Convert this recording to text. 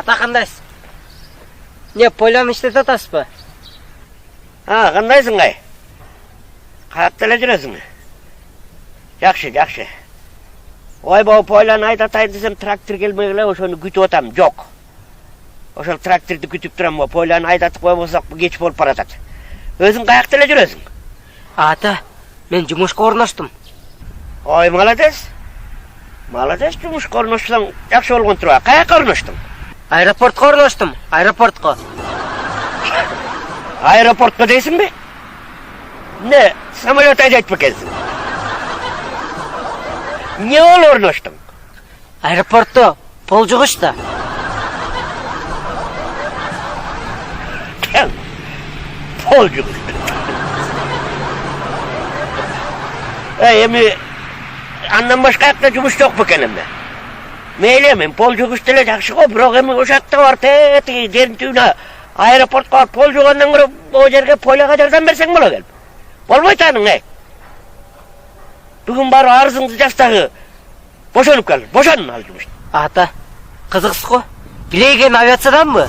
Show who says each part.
Speaker 1: Ата қандайсыз? Не, пойланы іштет атасыз ба?
Speaker 2: Қандайсың ғай? Қаяқтала жүресің? Жақшы. Ой, бау пойланы айдатайын десем, трактор келмегіле, ошоны күтіп отам, жоқ. Ошол тракторды күтіп тұрам, пойланы айдатып қой болсақ, кеч болып баратат. Өзің қаяқтала жүресің?
Speaker 1: Ата, мен жұмышқа орнаштым.
Speaker 2: Ой, молодец. Молодец, жұмышқа орнаштың, жақсы болған тұруға. Қаяққа орнаштың?
Speaker 1: Аэропортқа орнаштым, аэропортқа.
Speaker 2: Аэропортқа дейсің бе? Не, самолет айдайт па келсің? Не ол орнаштың?
Speaker 1: Аэропортта пол жұғышта.
Speaker 2: Пол жұғышта. Эми, андан башқа жақта жұмыс жоқ па кенімде? Мейлі, мен пол жұғыштылы жақшы ғой, бірақ эми ошақта бар, тетігі жерін түйіна аэропортқа бар, пол жұғандан көріп, о жерге пойлаға жардан берсең бола келіп. Болмай таның, Бүгін бар арызыңды жастағы бошанып кәл, бошанын ал жұмышты.
Speaker 1: Ата, қызықсыз ғой. Білеген авиациядан бы?